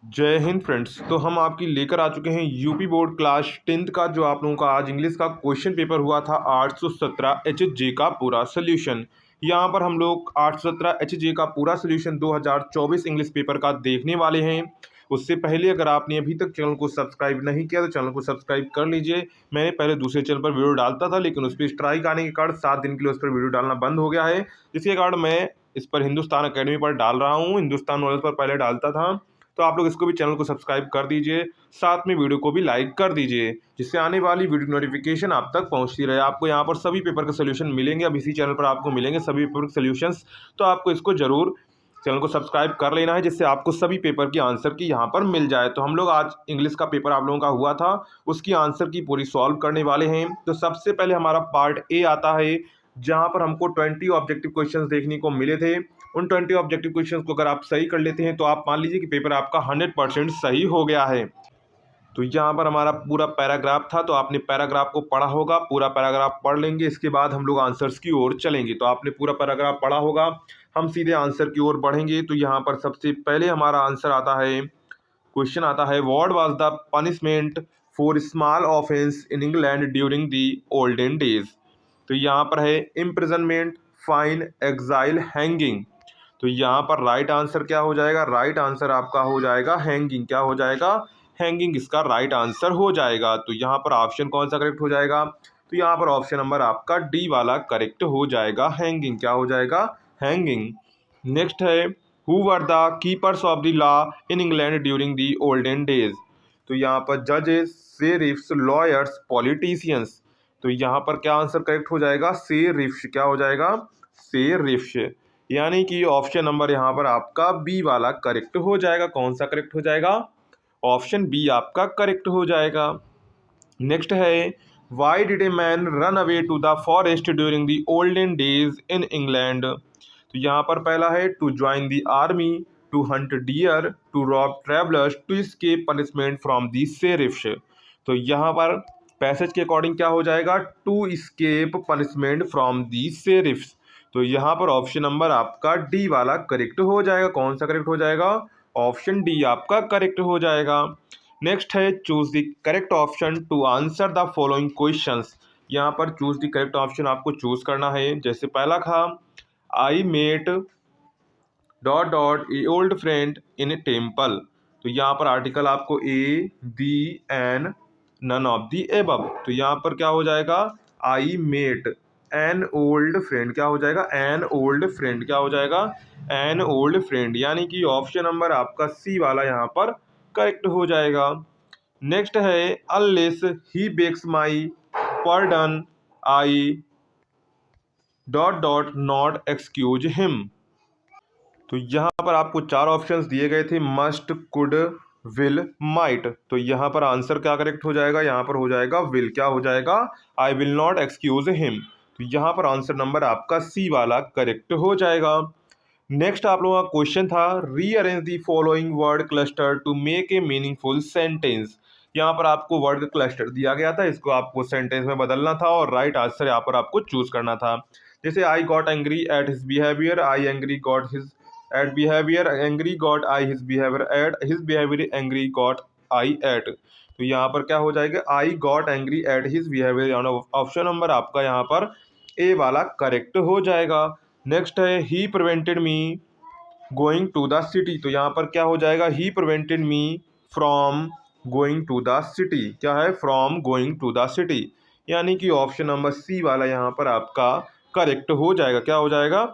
जय हिंद फ्रेंड्स। तो हम आपकी लेकर आ चुके हैं यूपी बोर्ड क्लास 10th का जो आप लोगों का आज इंग्लिश का क्वेश्चन पेपर हुआ था 817 एचजे का पूरा सोल्यूशन। यहाँ पर हम लोग 817 एचजे का पूरा सोल्यूशन 2024 इंग्लिश पेपर का देखने वाले हैं। उससे पहले अगर आपने अभी तक चैनल को सब्सक्राइब नहीं किया तो चैनल को सब्सक्राइब कर लीजिए। मैंने पहले दूसरे चैनल पर वीडियो डालता था, लेकिन उस पर स्ट्राइक आने के कारण 7 दिन के लिए उस पर वीडियो डालना बंद हो गया है, जिसके कारण मैं इस पर हिंदुस्तान अकेडमी पर डाल रहा हूँ। हिंदुस्तान नॉलेज पर पहले डालता था, तो आप लोग इसको भी चैनल को सब्सक्राइब कर दीजिए, साथ में वीडियो को भी लाइक कर दीजिए, जिससे आने वाली वीडियो नोटिफिकेशन आप तक पहुंचती रहे। आपको यहाँ पर सभी पेपर के सोल्यूशन मिलेंगे, अब इसी चैनल पर आपको मिलेंगे सभी पेपर के सोल्यूशंस। तो आपको इसको जरूर चैनल को सब्सक्राइब कर लेना है, जिससे आपको सभी पेपर की आंसर की यहाँ पर मिल जाए। तो हम लोग आज इंग्लिश का पेपर आप लोगों का हुआ था, उसकी आंसर की पूरी सॉल्व करने वाले हैं। तो सबसे पहले हमारा पार्ट ए आता है, जहाँ पर हमको 20 ऑब्जेक्टिव क्वेश्चंस देखने को मिले थे। उन 20 ऑब्जेक्टिव क्वेश्चंस को अगर आप सही कर लेते हैं तो आप मान लीजिए कि पेपर आपका 100% सही हो गया है। तो यहाँ पर हमारा पूरा पैराग्राफ था, तो आपने पैराग्राफ को पढ़ा होगा। पूरा पैराग्राफ पढ़ लेंगे, इसके बाद हम लोग आंसर्स की ओर चलेंगे। तो आपने पूरा पैराग्राफ पढ़ा होगा, हम सीधे आंसर की ओर बढ़ेंगे। तो यहाँ पर सबसे पहले हमारा आंसर आता है, क्वेश्चन आता है, what was the punishment for small offence in England during the olden days. तो यहाँ पर है इम्प्रिजनमेंट, फाइन, एग्जाइल, हैंगिंग। तो यहाँ पर राइट आंसर क्या हो जाएगा? राइट आंसर आपका हो जाएगा हैंगिंग। क्या हो जाएगा? हैंगिंग इसका राइट आंसर हो जाएगा। तो यहाँ पर ऑप्शन कौन सा करेक्ट हो जाएगा? तो यहाँ पर ऑप्शन नंबर आपका डी वाला करेक्ट हो जाएगा, हैंगिंग। क्या हो जाएगा? हैंगिंग। नेक्स्ट है, who were the keepers of the law in England during the olden days. तो यहाँ पर जजेस, शेरिफ्स, लॉयर्स, पॉलिटिशियंस। तो यहाँ पर क्या आंसर करेक्ट हो जाएगा? शेरिफ्स। क्या हो जाएगा? शेरिफ्स। यानी कि ऑप्शन नंबर यहाँ पर आपका बी वाला करेक्ट हो जाएगा। कौन सा करेक्ट हो जाएगा? ऑप्शन बी आपका करेक्ट हो जाएगा। नेक्स्ट है, why did a man run away to the forest during the olden days in England. तो यहाँ पर पहला है, to join the army, to hunt deer, to rob travellers, to escape punishment from the sheriffs. तो यहाँ पर passage के according क्या हो जाएगा? To escape punishment from the sheriffs. तो यहाँ पर ऑप्शन नंबर आपका डी वाला करेक्ट हो जाएगा। कौन सा करेक्ट हो जाएगा? ऑप्शन डी आपका करेक्ट हो जाएगा। नेक्स्ट है, choose the correct option to answer the following questions. यहाँ पर चूज द करेक्ट ऑप्शन आपको चूज करना है। जैसे पहला था, I met dot dot a old friend in a temple. तो यहाँ पर आर्टिकल आपको a, the, an, none of the above. तो यहाँ पर क्या हो जाएगा? I met an old friend. क्या हो जाएगा? An old friend. क्या हो जाएगा? An old friend. यानी कि ऑप्शन नंबर आपका सी वाला यहाँ पर करेक्ट हो जाएगा। नेक्स्ट है, unless he begs my pardon I dot dot not excuse him. तो यहाँ पर आपको चार ऑप्शंस दिए गए थे, मस्ट, कुड, विल, माइट। तो यहाँ पर आंसर क्या करेक्ट हो जाएगा? यहाँ पर हो जाएगा विल। क्या हो जाएगा? I will not excuse him. तो यहाँ पर आंसर नंबर आपका सी वाला करेक्ट हो जाएगा। नेक्स्ट आप लोगों का क्वेश्चन था, rearrange the following word cluster to make a meaningful sentence. यहाँ पर आपको वर्ड क्लस्टर दिया गया था, इसको आपको सेंटेंस में बदलना था और राइट आंसर यहाँ पर आपको चूज करना था। जैसे I got angry at his behaviour, I angry got his at behaviour, angry got I his behaviour at his behaviour, angry got I at. तो यहाँ पर क्या हो जाएगा? I got angry at his behaviour. Option number आपका यहाँ पर ए वाला करेक्ट हो जाएगा। नेक्स्ट है, he prevented me going to the city. तो यहाँ पर क्या हो जाएगा? He prevented me from going to the city. क्या है? From going to the city. यानी कि ऑप्शन नंबर सी वाला यहाँ पर आपका करेक्ट हो जाएगा। क्या हो जाएगा?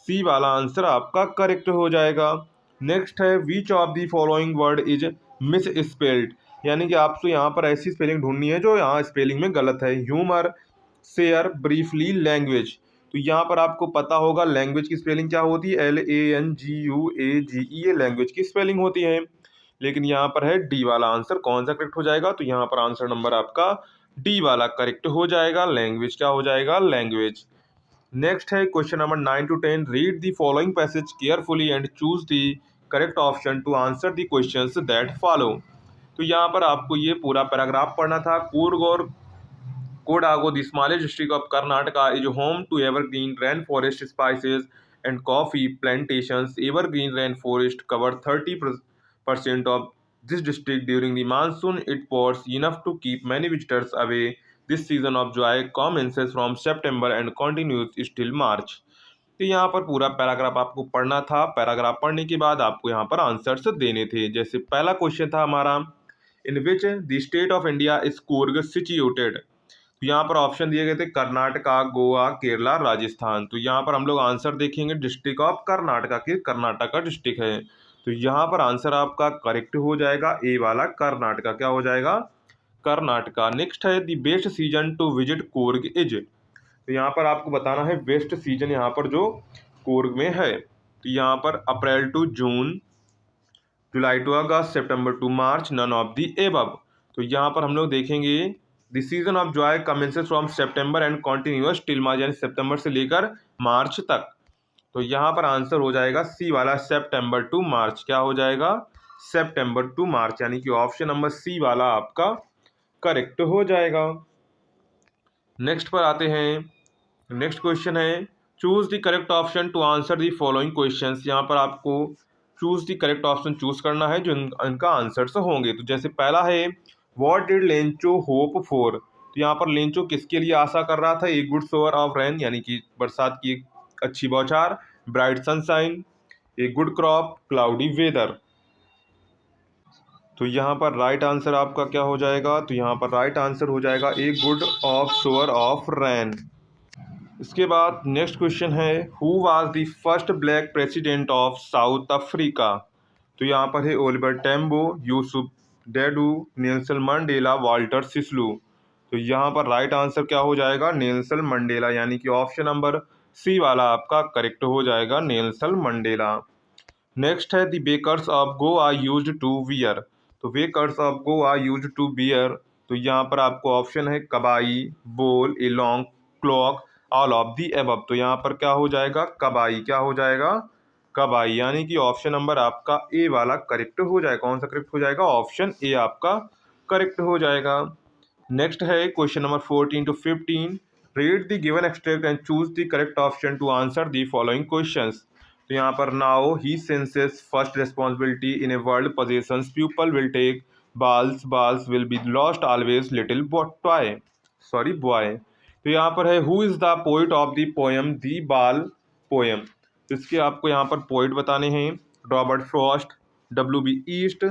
सी वाला आंसर आपका करेक्ट हो जाएगा। नेक्स्ट है, which of the following word is miss spelled. यानी कि आपको यहाँ पर ऐसी स्पेलिंग ढूंढनी है जो यहाँ स्पेलिंग में गलत है। Humour, share, briefly, language. तो यहाँ पर आपको पता होगा लैंग्वेज की स्पेलिंग क्या होती है? LANGUAGE, ये लैंग्वेज की स्पेलिंग होती है। लेकिन यहाँ पर है डी वाला आंसर। कौन सा करेक्ट हो जाएगा? तो यहाँ पर आंसर नंबर आपका डी वाला करेक्ट हो जाएगा, लैंग्वेज। क्या हो जाएगा? लैंग्वेज। नेक्स्ट है, question number 9 to 10, read the following passage carefully and choose the correct option to answer the questions that follow. तो यहाँ पर आपको ये पूरा पैराग्राफ पढ़ना था। Coorg Kodagu, the smallest district of Karnataka, is home to evergreen rainforest spices and coffee plantations. Evergreen rainforest cover 30 percent of this district during the monsoon. It pours enough to keep many visitors away. This season of joy commences from September and continues till March. तो यहाँ पर पूरा paragraph आपको पढ़ना था। Paragraph पढ़ने के बाद आपको यहाँ पर आंसर्स देने थे। जैसे पहला क्वेश्चन था हमारा, in which the state of India is Coorg situated. तो यहाँ पर ऑप्शन दिए गए थे कर्नाटका, गोवा, केरला, राजस्थान। तो यहाँ पर हम लोग आंसर देखेंगे डिस्ट्रिक्ट ऑफ कर्नाटका के, कर्नाटका डिस्ट्रिक्ट है। तो यहाँ पर आंसर आपका करेक्ट हो जाएगा ए वाला कर्नाटका, क्या हो जाएगा कर्नाटका। नेक्स्ट है the best season two visit Coorg is. तो यहाँ पर आपको बताना है बेस्ट सीजन यहाँ पर जो कूर्ग में है। तो यहाँ पर April to June, July to August, September to March, none of the above. तो यहाँ पर हम लोग देखेंगे the season of joy commences from September and continuous till March, यानी सितंबर से लेकर मार्च तक। तो यहाँ पर आंसर हो जाएगा सी वाला सितंबर टू मार्च, क्या हो जाएगा सितंबर टू मार्च, यानी कि ऑप्शन नंबर सी वाला आपका करेक्ट हो जाएगा। नेक्स्ट पर आते हैं। नेक्स्ट क्वेश्चन है choose the correct option to answer the following questions. यहाँ पर आपको choose the correct option choose करना है जो इनका आंसर्स होंगे। तो जैसे पहला है what did Lencho hope for. तो यहाँ पर लेंचो किसके लिए आशा कर रहा था, a good shower of rain, यानी कि बरसात की एक अच्छी बौछार, bright sunshine, a good crop, cloudy weather. तो यहाँ पर राइट आंसर आपका क्या हो जाएगा, तो यहाँ पर राइट आंसर हो जाएगा a good of shower of rain. इसके बाद नेक्स्ट क्वेश्चन है who was the first black president of South Africa. तो यहाँ पर है Oliver Tambo, Yusuf Dadoo, Nelson Mandela, Walter Sisulu. तो यहाँ पर राइट आंसर क्या हो जाएगा नेल्सन मंडेला, यानी कि ऑप्शन नंबर सी वाला आपका करेक्ट हो जाएगा नेल्सन मंडेला। नेक्स्ट है the bakers of Goa are used to wear. तो bakers of Goa are used to wear. तो यहाँ पर आपको ऑप्शन है कबाई, बोल, a long clock, all of the above. तो यहाँ पर क्या हो जाएगा कबाई, क्या हो जाएगा कबाई, यानी कि ऑप्शन नंबर आपका ए वाला करेक्ट हो जाएगा। कौन सा करेक्ट हो जाएगा, ऑप्शन ए आपका करेक्ट हो जाएगा। नेक्स्ट है question number 14 to 15। Read the given extract and choose the correct option to answer the following questions. तो यहाँ पर now he senses first responsibility in a world possessions, people will take balls, balls will be lost always, little boy, sorry boy. तो यहाँ पर है who is the poet of the poem the ball poem. तो इसके आपको यहाँ पर poet बताने हैं Robert Frost, W.B. East,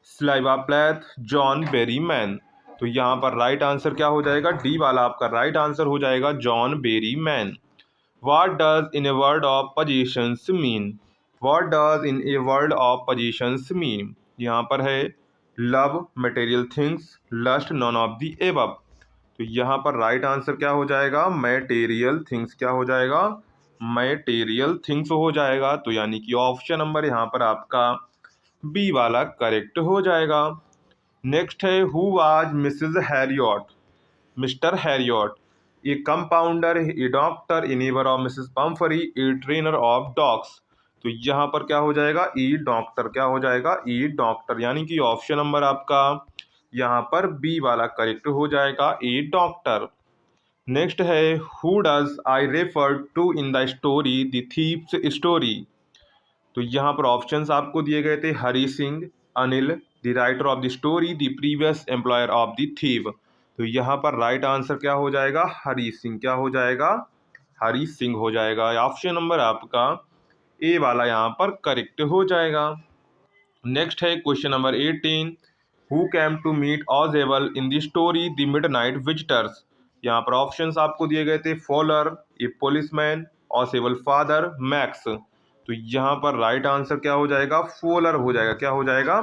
saliva Plath, John Berryman. तो यहाँ पर राइट आंसर क्या हो जाएगा, डी वाला आपका राइट आंसर हो जाएगा John Berryman. What does in a word of positions mean? What does in a word of positions mean? यहाँ पर है love, material things, lust, none of the above। तो यहाँ पर राइट आंसर क्या हो जाएगा material things, क्या हो जाएगा material things हो जाएगा। तो यानी कि ऑप्शन नंबर यहाँ पर आपका बी वाला करेक्ट हो जाएगा। नेक्स्ट है who was Mrs Herriot. Mr Herriot, a compounder, a doctor, a neighbour of Mrs Pumphrey, a trainer of dogs. तो यहाँ पर क्या हो जाएगा ई डॉक्टर, क्या हो जाएगा ई डॉक्टर, यानी कि ऑप्शन नंबर आपका यहाँ पर बी वाला करेक्ट हो जाएगा ए डॉक्टर। नेक्स्ट है who does I refer to in the story the thief's story. तो यहाँ पर ऑप्शंस आपको दिए गए थे Hari Singh, Anil, the writer of the story, the previous employer of the thief. तो यहाँ पर राइट आंसर क्या हो जाएगा हरी सिंह, क्या हो जाएगा हरी सिंह हो जाएगा। ऑप्शन नंबर आपका ए वाला यहाँ पर करेक्ट हो जाएगा। नेक्स्ट है question number 18 who came to meet Ausable in the story the midnight visitors. यहाँ पर ऑप्शंस आपको दिए गए थे Fowler, a policeman, Ausable father, Max. तो यहाँ पर राइट आंसर क्या हो जाएगा फोलर हो जाएगा, क्या हो जाएगा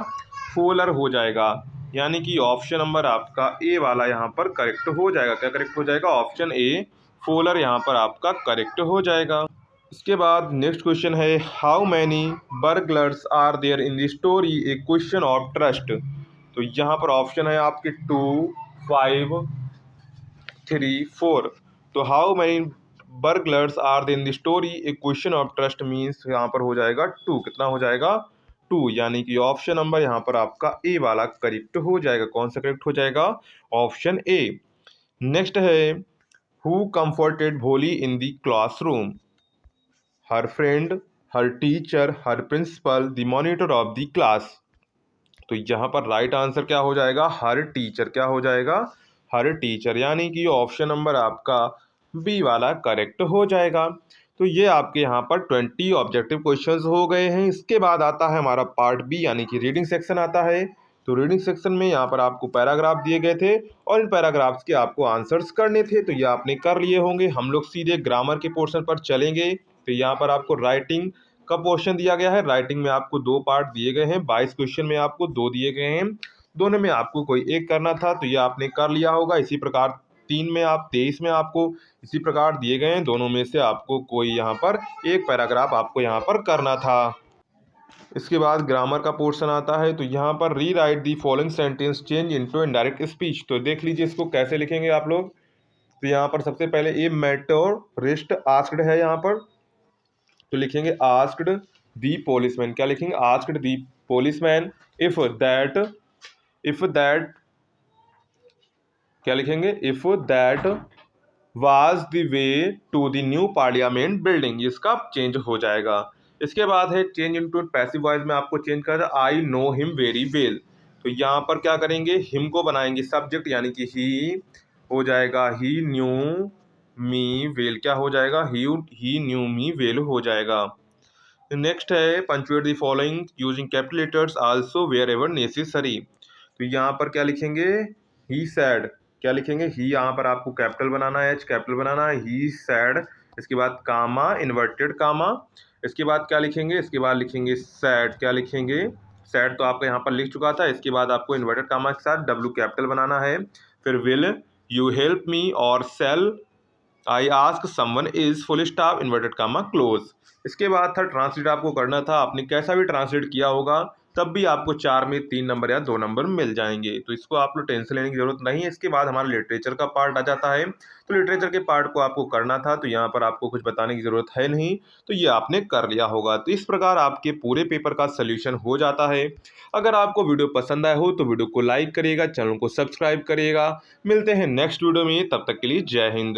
फोलर हो जाएगा, यानी कि ऑप्शन नंबर आपका ए वाला यहाँ पर करेक्ट हो जाएगा। क्या करेक्ट हो जाएगा ऑप्शन ए फोलर यहाँ पर आपका करेक्ट हो जाएगा। इसके बाद नेक्स्ट क्वेश्चन है how many burglars are there in the story, a question of trust. तो यहाँ पर ऑप्शन है आपके 2, 5, 3, 4। तो how many burglars are they in the story, a question of trust means यहाँ पर हो जाएगा 2, कितना हो जाएगा 2, यानी कि ऑप्शन नंबर यहाँ पर आपका ए वाला करेक्ट हो जाएगा। कौन सा करेक्ट हो जाएगा ऑप्शन ए। नेक्स्ट है who comforted Bholi in the classroom, her friend, her teacher, her principal, the monitor of the class. तो यहाँ पर राइट आंसर क्या हो जाएगा, हर टीचर क्या हो जाएगा, हर टीचर, यानी कि ऑप्शन नंबर आपका बी वाला करेक्ट हो जाएगा। तो ये आपके यहाँ पर 20 ऑब्जेक्टिव क्वेश्चंस हो गए हैं। इसके बाद आता है हमारा पार्ट बी यानी कि रीडिंग सेक्शन आता है। तो रीडिंग सेक्शन में यहाँ पर आपको पैराग्राफ दिए गए थे और इन पैराग्राफ्स के आपको आंसर्स करने थे, तो ये आपने कर लिए होंगे। हम लोग सीधे ग्रामर के पोर्शन पर चलेंगे। तो यहाँ पर आपको राइटिंग का पोर्शन दिया गया है। राइटिंग में आपको 2 पार्ट दिए गए हैं, 22 क्वेश्चन में आपको 2 दिए गए हैं, दोनों में आपको कोई एक करना था, तो ये आपने कर लिया होगा। इसी प्रकार 3 में आप 23 में आपको इसी प्रकार दिए गए हैं, दोनों में से आपको कोई यहाँ पर एक पैराग्राफ आपको यहाँ पर करना था। इसके बाद ग्रामर का पोर्शन आता है। तो यहाँ पर री right the following sentence change into indirect speech. तो देख लीजिए इसको कैसे लिखेंगे आप लोग। तो यहाँ पर सबसे पहले ए मेटोरिस्ट आस्क्ड है यहाँ पर, तो लिखेंगे आस्क्ड दी पोलिसमैन। क्या लिखेंगे, asked the policeman if that क्या लिखेंगे, if that was the way to the new parliament building, इसका चेंज हो जाएगा। इसके बाद है चेंज इनटू पैसिव वॉइस में आपको चेंज करना है, I know him very well. तो यहाँ पर क्या करेंगे, हिम को बनाएंगे सब्जेक्ट, यानी कि ही हो जाएगा ही न्यू मी वेल, क्या हो जाएगा, ही न्यू मी वेल हो जाएगा। नेक्स्ट है punctuate the following using capital letters also wherever necessary. तो यहाँ पर क्या लिखेंगे, ही सैड, क्या लिखेंगे, ही यहाँ पर आपको कैपिटल बनाना है, एच कैपिटल बनाना है, ही सैड। इसके बाद कामा इन्वर्टेड कामा। इसके बाद क्या लिखेंगे, इसके बाद लिखेंगे सैड, क्या लिखेंगे, सैड तो आपका यहाँ पर लिख चुका था। इसके बाद आपको इन्वर्टेड कामा के साथ डब्ल्यू कैपिटल बनाना है। फिर will you help me or shall I ask someone is full stop inverted comma close. इसके बाद था ट्रांसलेट आपको करना था, आपने कैसा भी ट्रांसलेट किया होगा तब भी आपको 4 में 3 नंबर या 2 नंबर मिल जाएंगे, तो इसको आप लोग टेंशन लेने की जरूरत नहीं है। इसके बाद हमारा लिटरेचर का पार्ट आ जाता है। तो लिटरेचर के पार्ट को आपको करना था, तो यहाँ पर आपको कुछ बताने की जरूरत है नहीं, तो ये आपने कर लिया होगा। तो इस प्रकार आपके पूरे पेपर का सोल्यूशन हो जाता है। अगर आपको वीडियो पसंद आया हो तो वीडियो को लाइक करिएगा, चैनल को सब्सक्राइब करिएगा। मिलते हैं नेक्स्ट वीडियो में, तब तक के लिए जय हिंद।